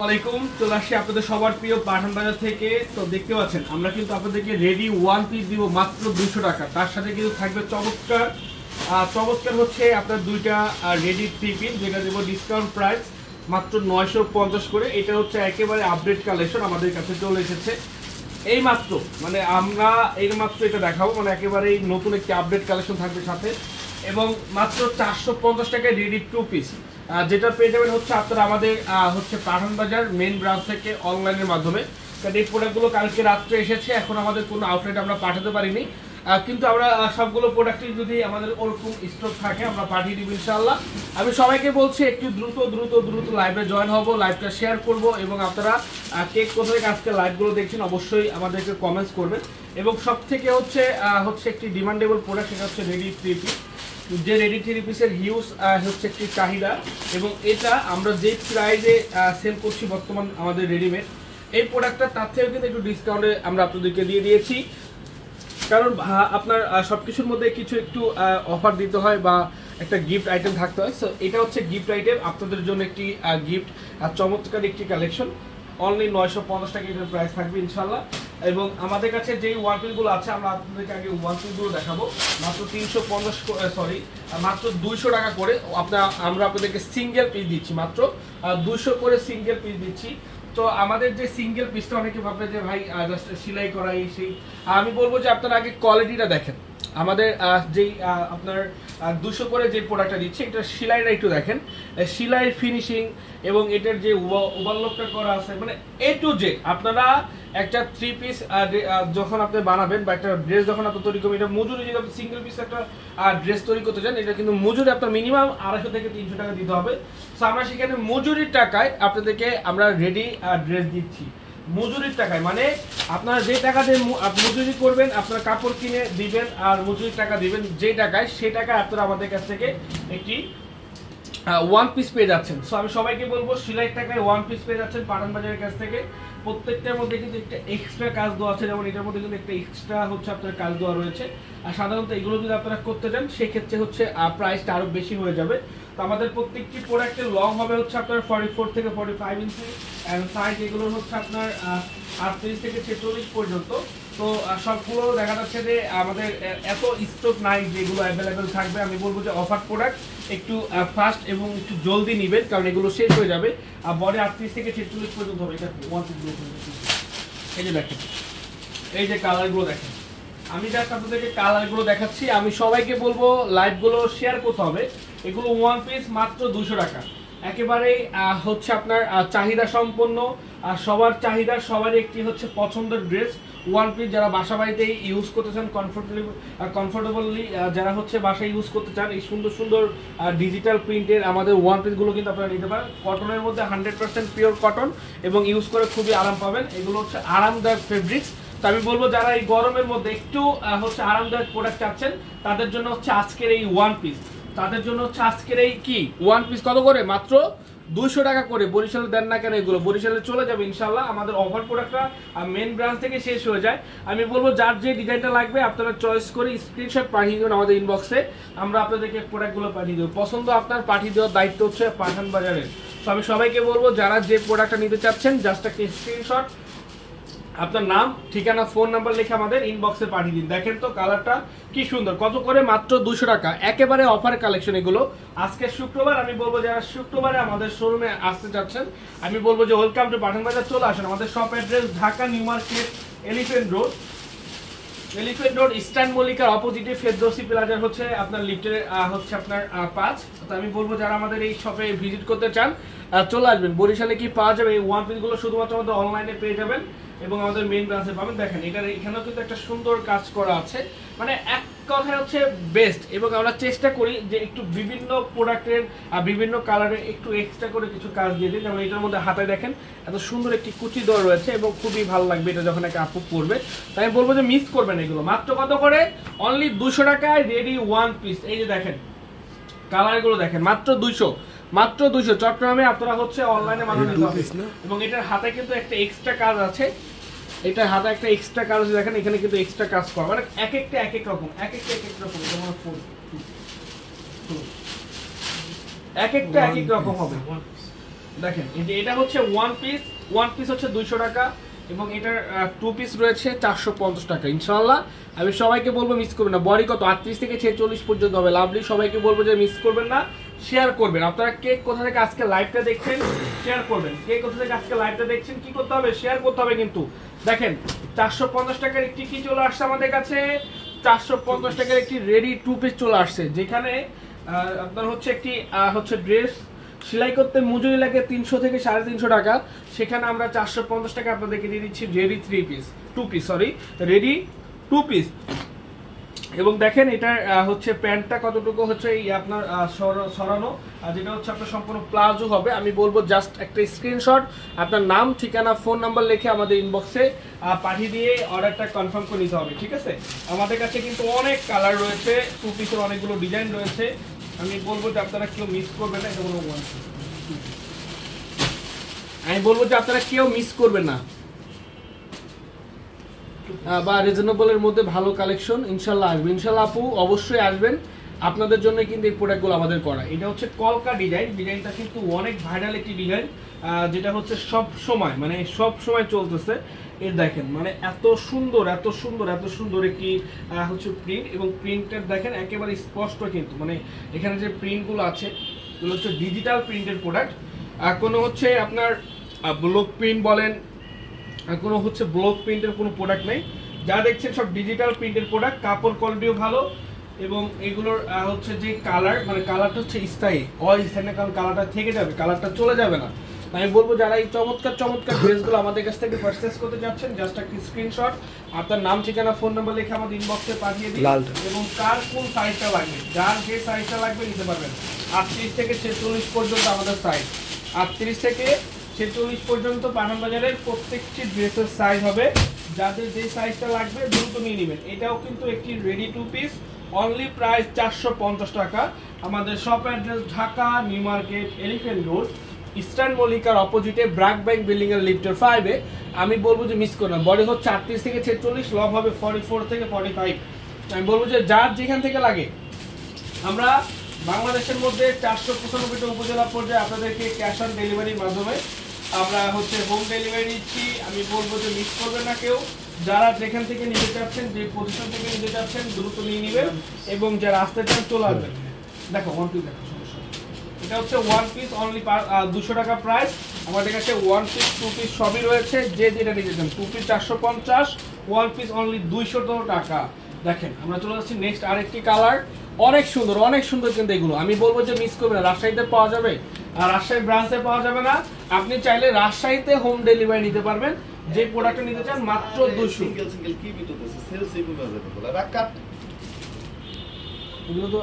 আসসালামাইকুম, চলে আসছি আপনাদের সবার প্রিয় পাঠান বাজার থেকে। তো দেখতে পাচ্ছেন আমরা কিন্তু আপনাদেরকে রেডি ওয়ান পিস দিব মাত্র 200 টাকা। তার সাথে কিন্তু থাকবে চমৎকার হচ্ছে আপনার দুইটা রেডি থ্রি পিস, যেটা দেবো ডিসকাউন্ট প্রাইস মাত্র 950 করে। এটা হচ্ছে একেবারে আপডেট কালেকশন, আমাদের কাছে চলে এসেছে এই মাত্র, মানে আমরা এই মাত্র এটা দেখাবো, মানে একেবারেই নতুন একটি আপডেট কালেকশন থাকবে সাথে, এবং মাত্র 450 টাকায় রেডি টু পিস, যেটা পেয়ে যাবেন হচ্ছে আপনারা আমাদের হচ্ছে পাঠান বাজার মেইন ব্রাঞ্চ থেকে অনলাইনের মাধ্যমে। কারণ এই প্রোডাক্টগুলো কালকে রাত্রে এসেছে, এখন আমাদের কোনো আউটলেট আমরা পাঠাতে পারিনি, কিন্তু আমরা সবগুলো প্রোডাক্টই যদি আমাদের ওরকম স্টক থাকে আমরা পাঠিয়ে দিব ইনশাআল্লাহ। আমি সবাইকে বলছি একটু দ্রুত লাইভে জয়েন হব, লাইভটা শেয়ার করব, এবং আপনারা কে কোথা থেকে আজকে লাইভগুলো দেখছেন অবশ্যই আমাদেরকে কমেন্টস করবেন। এবং সব থেকে হচ্ছে একটি ডিমান্ডেবল প্রোডাক্ট, সেটা হচ্ছে রেডি থ্রি পিস, যে রেডি থ্রি পিসের হিউজ হচ্ছে একটি চাহিদা, এবং এটা আমরা যে প্রাইজে সেল করছি বর্তমান আমাদের রেডিমেড এই প্রোডাক্টটা, তার থেকেও কিন্তু একটু ডিসকাউন্টে আমরা আপনাদেরকে দিয়ে দিয়েছি। কারণ আপনার সব কিছুর মধ্যে কিছু একটু অফার দিতে হয় বা একটা গিফট আইটেম থাকতে হয়। সো এটা হচ্ছে গিফট আইটেম, আপনাদের জন্য একটি গিফট চমৎকার একটি কালেকশন। অনলি 950 টাকা এটার প্রাইস থাকবে ইনশাল্লাহ। এবং আমাদের কাছে যেই ওয়ান পিসগুলো আছে আমরা আপনাদেরকে আগে ওয়ান পিসগুলো দেখাবো, মাত্র 200 টাকা করে আমরা আপনাদেরকে সিঙ্গেল পিস দিচ্ছি, মাত্র 200 করে সিঙ্গেল পিস দিচ্ছি। তো আমাদের যে সিঙ্গেল পিসটা অনেকে ভাববে যে ভাই জাস্ট সেলাই করাই সেই, আমি বলবো যে আপনারা আগে কোয়ালিটিটা দেখেন। আমাদের যেই আপনার 200 করে যে প্রোডাক্টটা দিচ্ছে, এটা সেলাইটা একটু দেখেন, সেলাইয়ের ফিনিশিং এবং এটার যে ওভারলকটা করা আছে, মানে এ টু জেড। আপনারা একটা থ্রি পিস যখন আপনি বানাবেন বা একটা ড্রেস যখন আপনি তৈরি করবেন, এটা মজুরি, যদি আপনি সিঙ্গেল পিস একটা ড্রেস তৈরি করতে চান, এটা কিন্তু মজুরি আপনার মিনিমাম 250 থেকে 300 টাকা দিতে হবে। তো আমরা সেখানে মজুরির টাকায় আপনাদেরকে আমরা রেডি ড্রেস দিচ্ছি, মজুরির টাকায়, মানে আপনারা যে টাকা দিয়ে মজুরি করবেন, আপনারা কাপড় কিনে দিবেন আর মজুরির টাকা দিবেন যে টাকায়, সেই টাকায় আপনারা আমাদের কাছ থেকে একটি ওয়ান পিস পেয়ে যাচ্ছেন। সো আমি সবাইকে বলবো সেলাইয়ের টাকায় ওয়ান পিস পেয়ে যাচ্ছেন পাঠান বাজারের কাছ থেকে। প্রত্যেকটার মধ্যে কিন্তু একটা এক্সট্রা কাজ দেওয়া আছে, যেমন এটার মধ্যে কিন্তু একটা এক্সট্রা হচ্ছে আপনার কাজ দেওয়া রয়েছে। আর সাধারণত এগুলো যদি আপনারা করতে চান সেক্ষেত্রে হচ্ছে প্রাইসটা আরও বেশি হয়ে যাবে। তো আমাদের প্রত্যেকটি প্রোডাক্টের লং হবে হচ্ছে আপনার 44 থেকে 45 ইঞ্চি, অ্যান্ড সাইজ এগুলো হচ্ছে আপনার 38 থেকে 46 পর্যন্ত। তো সবগুলো দেখা যাচ্ছে যে আমাদের এত স্টক নাই যেগুলো অ্যাভেলেবেল থাকবে। আমি বলবো যে অফার প্রোডাক্ট একটু ফাস্ট এবং একটু জলদি নেবেন, কারণ এগুলো শেষ হয়ে যাবে। আর বডি 38 থেকে 46 পর্যন্ত হবে। এটা এই যে দেখেন, এই যে কালারগুলো দেখেন, আমি জাস্ট আপনাদেরকে কালারগুলো দেখাচ্ছি। আমি সবাইকে বলবো লাইভগুলো শেয়ার করতে হবে। এগুলো ওয়ান পিস মাত্র 200 টাকা, একেবারেই হচ্ছে আপনার চাহিদা সম্পন্ন, সবার চাহিদা, সবারই একটি হচ্ছে পছন্দের ড্রেস ওয়ান পিস। যারা বাসা বাড়িতে ইউজ করতে চান কমফোর্টেবলি, যারা হচ্ছে বাসায় ইউজ করতে চান, এই সুন্দর ডিজিটাল প্রিন্টের আমাদের ওয়ান পিসগুলো কিন্তু আপনারা নিতে পারেন। কটনের মধ্যে 100% পিওর কটন, এবং ইউজ করে খুবই আরাম পাবেন। এগুলো হচ্ছে আরামদায়ক ফেব্রিক্স। তো আমি বলবো যারা এই গরমের মধ্যে একটু হচ্ছে আরামদায়ক প্রোডাক্ট চাচ্ছেন, তাদের জন্য হচ্ছে আজকের এই ওয়ান পিস, তাদের জন্য হচ্ছে আজকের এই কি ওয়ান পিস কত করে, মাত্র 200 টাকা করে। বরিশালে দেন না কেন, এগুলো বরিশালে চলে যাবে ইনশাল্লাহ। আমাদের অফার প্রোডাক্টটা মেন ব্রাঞ্চ থেকে শেষ হয়ে যায়। আমি বলবো যার যে ডিজাইনটা লাগবে আপনারা চয়েস করে স্ক্রিনশট পাঠিয়ে দেবেন আমাদের ইনবক্সে, আমরা আপনাদেরকে প্রোডাক্টগুলো পাঠিয়ে দেবো। পছন্দ আপনার পাঠিয়ে দেওয়ার দায়িত্ব হচ্ছে পাঠান বাজারের। তো আমি সবাইকে বলবো যারা যে প্রোডাক্টটা নিতে চাচ্ছেন, জাস্ট একটা স্ক্রিনশট, আপনার নাম, ঠিকানা, ফোন নাম্বার লিখে আমাদের ইনবক্সে পাঠিয়ে দিন। দেখেন তো কালারটা কি সুন্দর, কত করে, মাত্র 200 টাকা, একেবারে অফার কালেকশন এগুলো। আজকে শুক্রবার, আমি বলবো যারা শুক্রবারে আমাদের শোরুমে আসতে চাচ্ছেন, আমি বলবো যে ওয়েলকাম টু পাঠান বাজার, চলে আসেন। আমাদের shop address Dhaka New Market, Elephant Road Eastern মল্লিকার অপোজিটে ফেরদৌসি প্লাজার হচ্ছে আপনার লিফটের হচ্ছে আপনার 5। তো আমি বলবো যারা আমাদের এই শপে ভিজিট করতে চান চলে আসবেন। বরিশালে কি পাওয়া যাবে এই ওয়ান পিসগুলো, শুধুমাত্র আমাদের অনলাইনে পেয়ে যাবেন এবং আমাদের মেইন ব্রাঞ্চে পাবেন। দেখেন এখানেও কিন্তু একটা সুন্দর কাজ করা আছে, মানে এক কথায় হচ্ছে বেস্ট। এবং আমরা চেষ্টা করি যে একটু বিভিন্ন প্রোডাক্টের বিভিন্ন কালারের একটু এক্সট্রা করে কিছু কাজ দিয়ে দিই। যেমন এটার মধ্যে হাতায় দেখেন এত সুন্দর একটি কুচি দেওয়া রয়েছে, এবং খুবই ভালো লাগবে এটা যখন একটা আপু পরবে। তাই আমি বলবো যে মিস করবেন এগুলো। মাত্র কত করে, অনলি 200 টাকায় রেডি ওয়ান পিস। এই যে দেখেন কালারগুলো দেখেন, মাত্র 200 চট্টগ্রামে আপনারা হচ্ছে অনলাইনে মাল নিতে হবে। এবং এটার হাতে কিন্তু একটা এক্সট্রা কাজ আছে, এটার হাতে একটা এক্সট্রা কাজ আছে, দেখেন এখানে কিন্তু এক্সট্রা কাজ করা, মানে এক একটা এক এক রকম, এক একটা এক এক রকম হবে। দেখেন এটা হচ্ছে ওয়ান পিস হচ্ছে 200 টাকা এবং এটার 2 পিস রয়েছে 450 টাকা। ইনশাআল্লাহ আমি সবাইকে বলবো মিস করবেন না। বডি কত 38 থেকে 46 পর্যন্ত হবে। লাভলি সবাইকে বলবো যে মিস করবেন না, শেয়ার করবেন। আপনারা কে কোথা থেকে আজকে লাইভটা দেখছেন শেয়ার করবেন। কে কোথা থেকে আজকে লাইভটা দেখছেন কি করতে হবে, শেয়ার করতে হবে। কিন্তু দেখেন 450 টাকার একটি কি চলে আসছে আমাদের কাছে, 450 টাকার একটি রেডি 2 পিস চলে আসছে, যেখানে আপনার হচ্ছে একটি হচ্ছে ড্রেস সেলাই করতে মজুরি লাগে 300 থেকে 350 টাকা, সেখানে আমরা 450 টাকা আপনাদেরকে দিয়ে দিচ্ছি রেডি 2 পিস। এবং দেখেন এটা হচ্ছে প্যান্টটা কতটুকু হচ্ছে এই আপনার সরানো, আর যেটা হচ্ছে আপনার সম্পূর্ণ প্লাজো হবে। আমি বলবো জাস্ট একটা স্ক্রিনশট আপনার নাম ঠিকানা ফোন নাম্বার লিখে আমাদের ইনবক্সে পাঠিয়ে দিয়ে অর্ডারটা কনফার্ম করে নিতে হবে, ঠিক আছে। আমাদের কাছে কিন্তু অনেক কালার রয়েছে, 2 পিসের অনেকগুলো ডিজাইন রয়েছে। আমি বলবো যে আপনারা কেউ মিস করবেন না, এটা কোনো আমি বলবো যে আপনারা কেউ মিস করবেন না, বা রিজনেবলের মধ্যে ভালো কালেকশন ইনশাল্লাহ আসবে। ইনশাল্লাহ আপু অবশ্যই আসবেন, আপনাদের জন্য কিন্তু এই প্রোডাক্টগুলো আমাদের করা। এটা হচ্ছে কলকা ডিজাইনটা কিন্তু অনেক ভাইরাল একটি ডিজাইন, যেটা হচ্ছে সব সময় চলতেছে। এই দেখেন মানে এত সুন্দর একটি হচ্ছে প্রিন্ট, এবং প্রিন্টের দেখেন একেবারে স্পষ্ট, কিন্তু মানে এখানে যে প্রিন্টগুলো আছে এগুলো হচ্ছে ডিজিটাল প্রিন্টের প্রোডাক্ট। কোনো হচ্ছে আপনার ব্লক প্রিন্ট বলেন, কোনো হচ্ছে ব্লক প্রিন্টের কোনো প্রোডাক্ট নেই, যা দেখছেন সব ডিজিটাল প্রিন্টের প্রোডাক্ট। কাপড় কোয়ালিটিও ভালো, এবং এগুলোর হচ্ছে যে কালারটা হচ্ছে স্থায়ী, অস্থায়ী না, কারণ কালারটা থেকে যাবে, কালারটা চলে যাবে না। আমি বলবো যারা এই চমৎকার ড্রেসগুলো আমাদের কাছ থেকে পারচেজ করতে যাচ্ছেন, জাস্ট একটা স্ক্রিনশট আপনার নাম ঠিকানা ফোন নাম্বার লিখে আমাদের ইনবক্সে পাঠিয়ে দিন, এবং কার কোন সাইজটা লাগবে, যার যে সাইজটা লাগবে নিতে পারবেন। 38 থেকে 46 পর্যন্ত আমাদের সাইজ, 38 থেকে 46 পর্যন্ত পাঠান বাজারের প্রত্যেকটি ড্রেসের সাইজ হবে। যাদের যে সাইজটা লাগবে দ্রুত নিয়ে নেবেন। এটাও কিন্তু একটি রেডি 2 পিস, অনলি প্রাইস 450 টাকা। আমাদের shop address Dhaka New Market, Elephant Road, Eastern মল্লিকার অপোজিটে ব্র্যাক ব্যাংক বিল্ডিং এর লিফটের 5-এ। আমি বলবো যে মিস করবেন। বডি হচ্ছে 38 থেকে 46, লং হবে 44 থেকে 45। আমি বলবো যে যার যেখান থেকে লাগে, আমরা বাংলাদেশের মধ্যে 495টা উপজেলা পর্যায়ে আপনাদেরকে ক্যাশ অন ডেলিভারির মাধ্যমে আমরা হচ্ছে হোম ডেলিভারি দিচ্ছি। আমি বলবো যে মিস করবেন না কেউ। যারা যেখান থেকে নিতে চাচ্ছেন, যে পজিশন থেকে নিতে চাচ্ছেন দ্রুত নিয়ে নেবেন, এবং যারা আসতে চান চলে আসবেন। দেখো ওয়ান পিস, দেখো সমস্যা, এটা হচ্ছে ওয়ান পিস অনলি 200 টাকা প্রাইস। আমাদের কাছে 1 পিস 2 পিস সবই রয়েছে, যে যেটা নিতে চান। 2 পিস 450, 1 পিস অনলি 200 টাকা। দেখেন আমরা চলে যাচ্ছি নেক্সট আরেকটি কালার, অনেক সুন্দর কিন্তু এগুলো। আমি বলবো যে মিস করবেন না। রাজশাহীতে পাওয়া যাবে, আর রাজশাহী ব্রাঞ্চে পাওয়া যাবে না। আপনি চাইলে রাজশাহীতে হোম ডেলিভারি নিতে পারবেন, যে প্রোডাক্টটা নিতে চান মাত্র 200। সিঙ্গেল কি বিটুতেছে সেল সেগুলো আছে, এগুলো তো